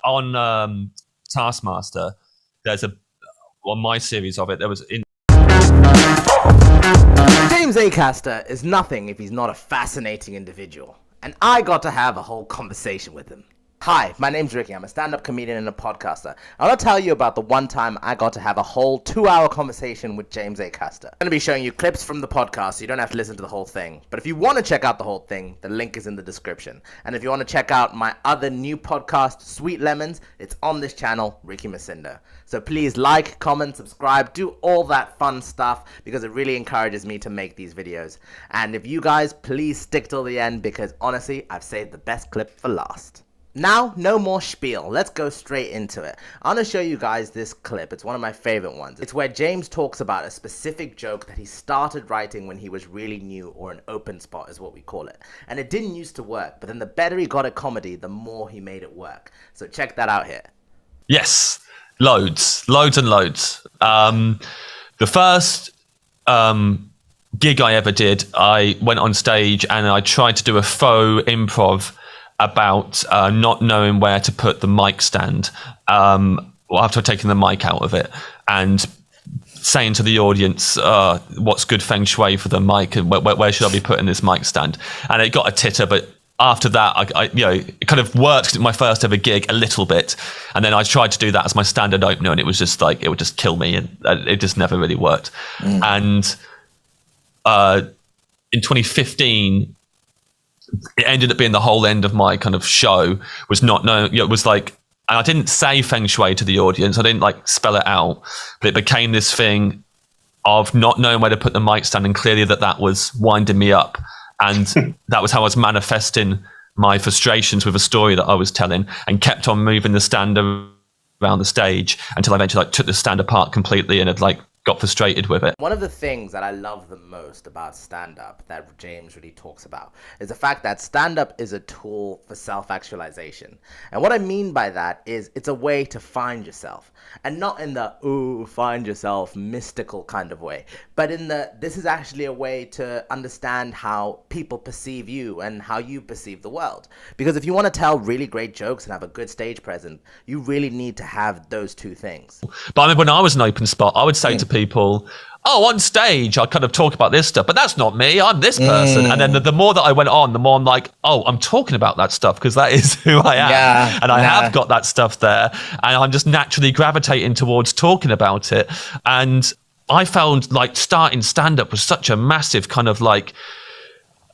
on Taskmaster, there's on my series of it, there was James Acaster is nothing if he's not a fascinating individual, and I got to have a whole conversation with him. Hi, my name's Ricky. I'm a stand-up comedian and a podcaster. I want to tell you about the one time I got to have a whole 2-hour conversation with James Acaster. I'm going to be showing you clips from the podcast, so you don't have to listen to the whole thing. But if you want to check out the whole thing, the link is in the description. And if you want to check out my other new podcast, Sweet Lemons, it's on this channel, Ricky Macinda. So please like, comment, subscribe, do all that fun stuff, because it really encourages me to make these videos. And if you guys please stick till the end, because honestly, I've saved the best clip for last. Now, no more spiel. Let's go straight into it. I want to show you guys this clip. It's one of my favorite ones. It's where James talks about a specific joke that he started writing when he was really new, or an open spot is what we call it. And it didn't used to work, but then the better he got at comedy, the more he made it work. So check that out here. Yes, loads and loads. The first gig I ever did, I went on stage and I tried to do a faux improv about not knowing where to put the mic stand after taking the mic out of it, and saying to the audience, what's good feng shui for the mic, and where should I be putting this mic stand? And it got a titter, but after that, I it kind of worked my first ever gig a little bit, and then I tried to do that as my standard opener, and it was just like, it would just kill me, and it just never really worked. And in 2015, it ended up being the whole end of my kind of show was not known. It was like, and I didn't say feng shui to the audience. I didn't like spell it out, but it became this thing of not knowing where to put the mic stand, and clearly that was winding me up. And that was how I was manifesting my frustrations with a story that I was telling, and kept on moving the stand around the stage until I eventually took the stand apart completely and had got frustrated with it. One of the things that I love the most about stand-up that James really talks about is the fact that stand-up is a tool for self-actualization. And what I mean by that is it's a way to find yourself. And not in the, ooh, find yourself, mystical kind of way. But in the, this is actually a way to understand how people perceive you and how you perceive the world. Because if you want to tell really great jokes and have a good stage presence, you really need to have those two things. But I mean, when I was an open spot, I would say to people, oh, on stage, I kind of talk about this stuff, but that's not me. I'm this person. And then the more that I went on, the more I'm like, oh, I'm talking about that stuff because that is who I am. Yeah, and I have got that stuff there. And I'm just naturally gravitating towards talking about it. And I found starting stand-up was such a massive kind of I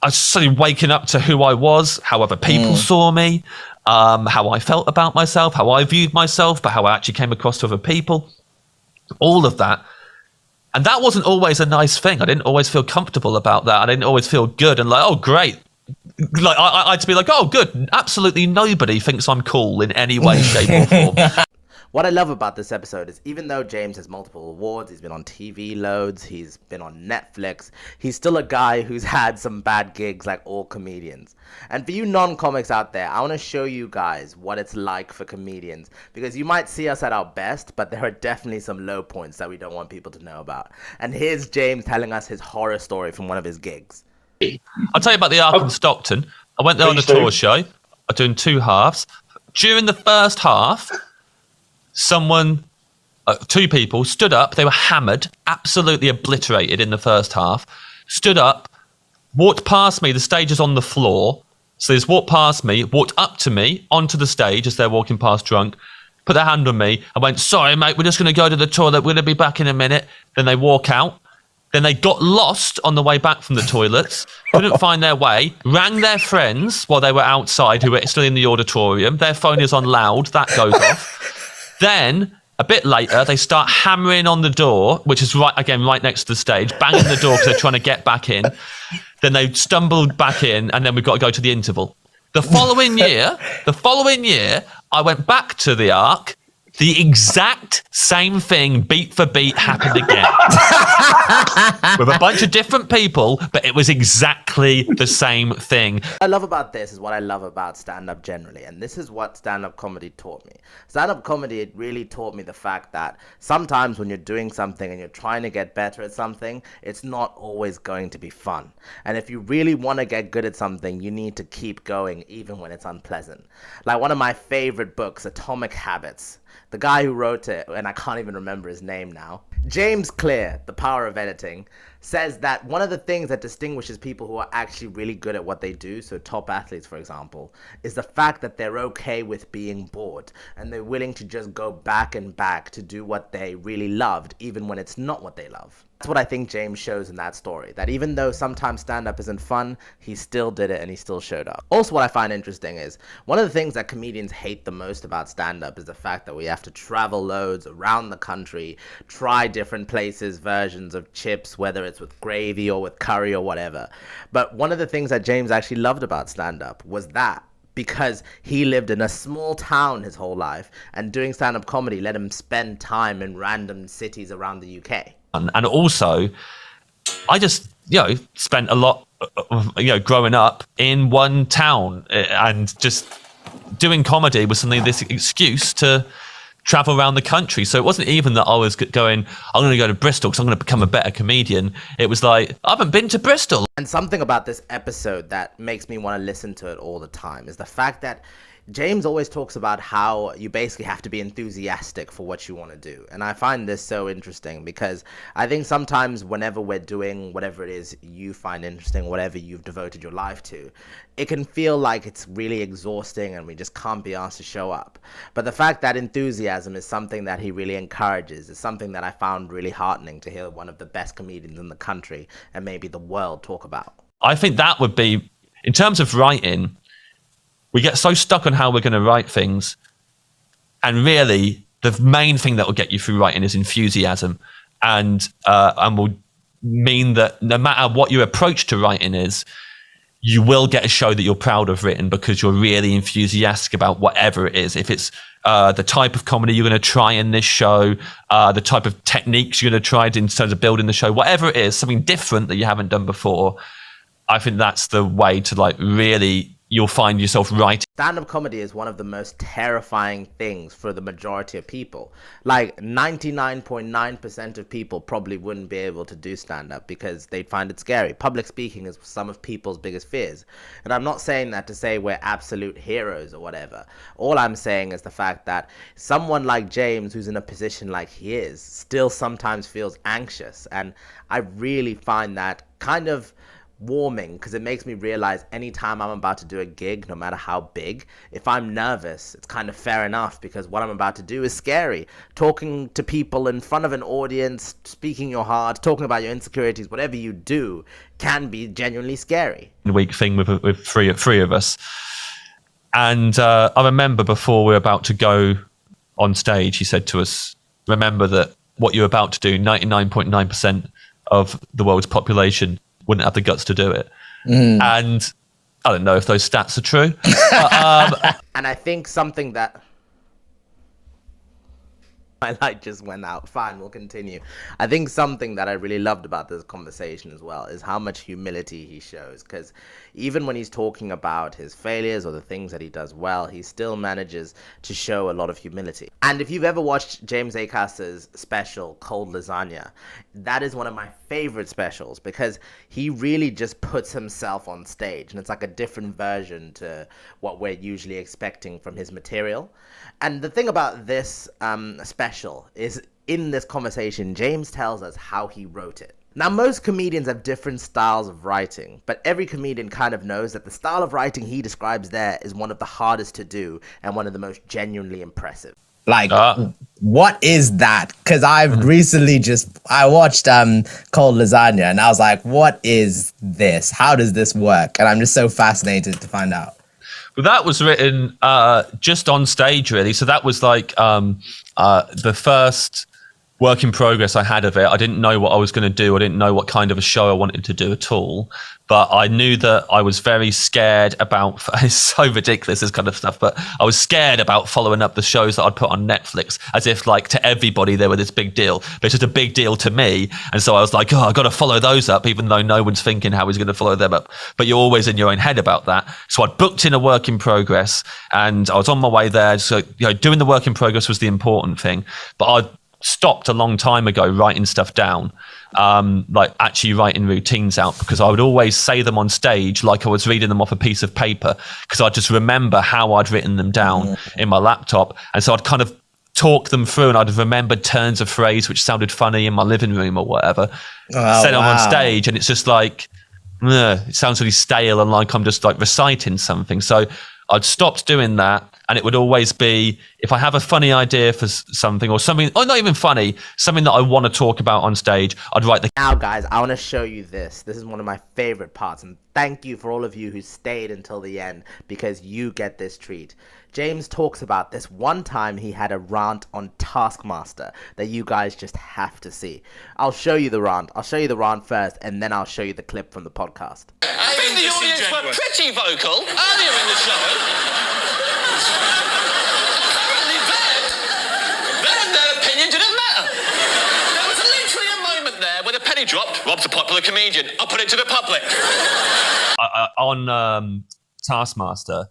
was suddenly waking up to who I was, how other people saw me, how I felt about myself, how I viewed myself, but how I actually came across to other people. All of that. And that wasn't always a nice thing. I didn't always feel comfortable about that. I didn't always feel good and oh, great. I'd be like, oh, good. Absolutely nobody thinks I'm cool in any way, shape or form. What I love about this episode is even though James has multiple awards, he's been on TV loads, he's been on Netflix, he's still a guy who's had some bad gigs like all comedians. And for you non-comics out there, I want to show you guys what it's like for comedians, because you might see us at our best, but there are definitely some low points that we don't want people to know about. And here's James telling us his horror story from one of his gigs. I'll tell you about the Ark in Stockton. I went there on a tour show. I'm doing 2 halves. During the first half, two people stood up. They were hammered, absolutely obliterated in the first half. Stood up, walked past me. The stage is on the floor. So they just walked past me, walked up to me onto the stage as they're walking past drunk, put their hand on me. I went, sorry, mate, we're just going to go to the toilet. We're going to be back in a minute. Then they walk out. Then they got lost on the way back from the toilets, couldn't find their way, rang their friends while they were outside who were still in the auditorium. Their phone is on loud. That goes off. Then, a bit later, they start hammering on the door, which is right next to the stage, banging the door because they're trying to get back in. Then they stumbled back in, and then we've got to go to the interval. The following year, I went back to the Ark The exact same thing, beat for beat, happened again. With a bunch of different people, but it was exactly the same thing. What I love about this is what I love about stand-up generally, and this is what stand-up comedy taught me. Stand-up comedy, it really taught me the fact that sometimes when you're doing something and you're trying to get better at something, it's not always going to be fun. And if you really want to get good at something, you need to keep going even when it's unpleasant. Like one of my favorite books, Atomic Habits. The guy who wrote it, and I can't even remember his name now, James Clear, The Power of Editing, says that one of the things that distinguishes people who are actually really good at what they do, so top athletes, for example, is the fact that they're okay with being bored and they're willing to just go back and back to do what they really loved, even when it's not what they love. That's what I think James shows in that story, that even though sometimes stand-up isn't fun, he still did it and he still showed up. Also, what I find interesting is one of the things that comedians hate the most about stand-up is the fact that we have to travel loads around the country, try different places, versions of chips, whether it's with gravy or with curry or whatever. But one of the things that James actually loved about stand-up was that, because he lived in a small town his whole life, and doing stand-up comedy let him spend time in random cities around the UK. And also, I just, spent a lot, growing up in one town, and just doing comedy was something, this excuse to travel around the country. So it wasn't even that I was going, I'm going to go to Bristol because I'm going to become a better comedian. It was like, I haven't been to Bristol. And something about this episode that makes me want to listen to it all the time is the fact that James always talks about how you basically have to be enthusiastic for what you want to do. And I find this so interesting because I think sometimes whenever we're doing whatever it is you find interesting, whatever you've devoted your life to, it can feel like it's really exhausting and we just can't be asked to show up. But the fact that enthusiasm is something that he really encourages is something that I found really heartening to hear one of the best comedians in the country and maybe the world talk about. I think that would be, in terms of writing, we get so stuck on how we're going to write things. And really, the main thing that will get you through writing is enthusiasm. And will mean that no matter what your approach to writing is, you will get a show that you're proud of written because you're really enthusiastic about whatever it is. If it's the type of comedy you're going to try in this show, the type of techniques you're going to try in terms of building the show, whatever it is, something different that you haven't done before, I think that's the way to really... you'll find yourself writing. Stand-up comedy is one of the most terrifying things for the majority of people. 99.9% of people probably wouldn't be able to do stand-up because they'd find it scary. Public speaking is some of people's biggest fears. And I'm not saying that to say we're absolute heroes or whatever. All I'm saying is the fact that someone like James, who's in a position like he is, still sometimes feels anxious. And I really find that kind of warming because it makes me realize anytime I'm about to do a gig, no matter how big, if I'm nervous, it's kind of fair enough because what I'm about to do is scary. Talking to people in front of an audience, speaking your heart, talking about your insecurities, whatever you do can be genuinely scary. Week thing with three of us. And I remember before we were about to go on stage, he said to us, remember that what you're about to do, 99.9% of the world's population wouldn't have the guts to do it. And I don't know if those stats are true. And I think something that... My light just went out. Fine, we'll continue. I think something that I really loved about this conversation as well is how much humility he shows. Because even when he's talking about his failures or the things that he does well, he still manages to show a lot of humility. And if you've ever watched James Acaster's special called Lasagna, that is one of my favorite specials because he really just puts himself on stage. And it's like a different version to what we're usually expecting from his material. And the thing about this special is in this conversation, James tells us how he wrote it. Now, most comedians have different styles of writing, but every comedian kind of knows that the style of writing he describes there is one of the hardest to do and one of the most genuinely impressive. What is that? Because I've recently I watched Cold Lasagna and I was like, what is this? How does this work? And I'm just so fascinated to find out. Well, that was written just on stage, really. So that was the first work in progress I had of it. I didn't know what I was going to do. I didn't know what kind of a show I wanted to do at all. But I knew that I was very scared about, it's so ridiculous, this kind of stuff, but I was scared about following up the shows that I'd put on Netflix, as if like to everybody they were this big deal. But it's just a big deal to me. And so I was like, oh, I've got to follow those up, even though no one's thinking how he's going to follow them up. But you're always in your own head about that. So I'd booked in a work in progress and I was on my way there. So, doing the work in progress was the important thing. But I stopped a long time ago writing stuff down, like actually writing routines out, because I would always say them on stage like I was reading them off a piece of paper, because I just remember how I'd written them down in my laptop. And so I'd kind of talk them through, and I'd have remembered turns of phrase which sounded funny in my living room or whatever. Said them on stage, and it's just like, it sounds really stale and like I'm just like reciting something. So I'd stopped doing that. And it would always be, if I have a funny idea for something, or something, or not even funny, something that I want to talk about on stage, I'd write the... Now, guys, I want to show you this. This is one of my favorite parts. And thank you for all of you who stayed until the end, because you get this treat. James talks about this one time he had a rant on Taskmaster that you guys just have to see. I'll show you the rant. I'll show you the rant first, and then I'll show you the clip from the podcast. I think the audience were pretty vocal earlier in the show. Apparently then their opinion didn't matter. There was literally a moment there when a penny dropped. Rob's a popular comedian. I'll put it to the public. On Taskmaster,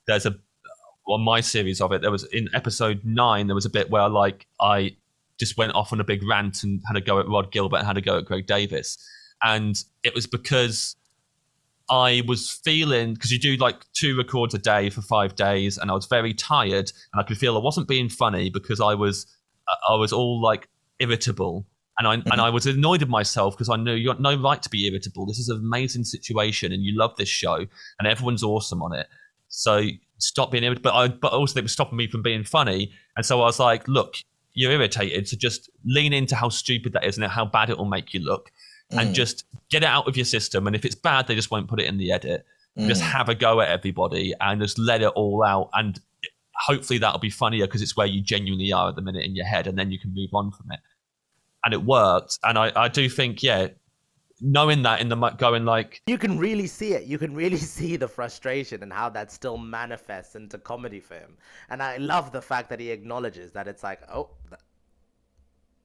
there's on my series of it, there was in episode 9, there was a bit where like I just went off on a big rant and had a go at Rod Gilbert and had a go at Greg Davis. And it was because I was feeling, because you do like 2 records a day for 5 days, and I was very tired, and I could feel I wasn't being funny because I was all like irritable, and I was annoyed at myself because I knew you got no right to be irritable. This is an amazing situation, and you love this show, and everyone's awesome on it. So stop being irritable. But also it was stopping me from being funny, and so I was like, look, you're irritated, so just lean into how stupid that is and how bad it will make you look. And just get it out of your system. And if it's bad, they just won't put it in the edit. Just have a go at everybody and just let it all out. And hopefully that'll be funnier because it's where you genuinely are at the minute in your head, and then you can move on from it. And it worked. And I do think, knowing that in the going like... You can really see it. You can really see the frustration and how that still manifests into comedy for him. And I love the fact that he acknowledges that it's like, oh...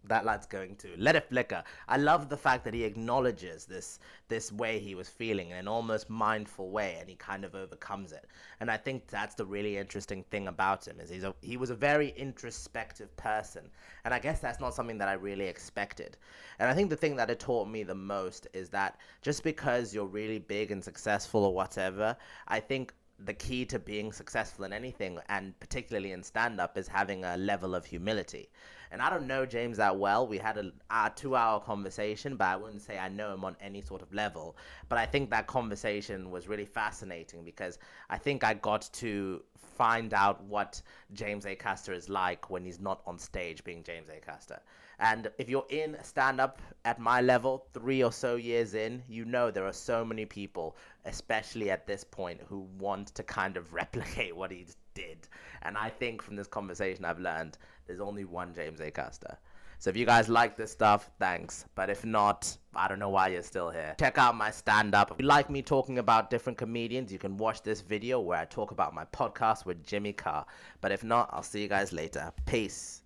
that light's going to let it flicker. I love the fact that he acknowledges this way he was feeling in an almost mindful way, and he kind of overcomes it. And I think that's the really interesting thing about him, is he was a very introspective person, and I guess that's not something that I really expected. And I think the thing that it taught me the most is that just because you're really big and successful or whatever, I think the key to being successful in anything, and particularly in stand-up, is having a level of humility. And I don't know James that well. We had a 2-hour conversation, but I wouldn't say I know him on any sort of level. But I think that conversation was really fascinating, because I think I got to find out what James Acaster is like when he's not on stage being James Acaster. And if you're in stand-up at my level, 3 or so years in, you know there are so many people, especially at this point, who want to kind of replicate what he did. And I think from this conversation I've learned there's only one James Acaster. So if you guys like this stuff, thanks. But if not, I don't know why you're still here. Check out my stand-up. If you like me talking about different comedians, you can watch this video where I talk about my podcast with Jimmy Carr. But if not, I'll see you guys later. Peace.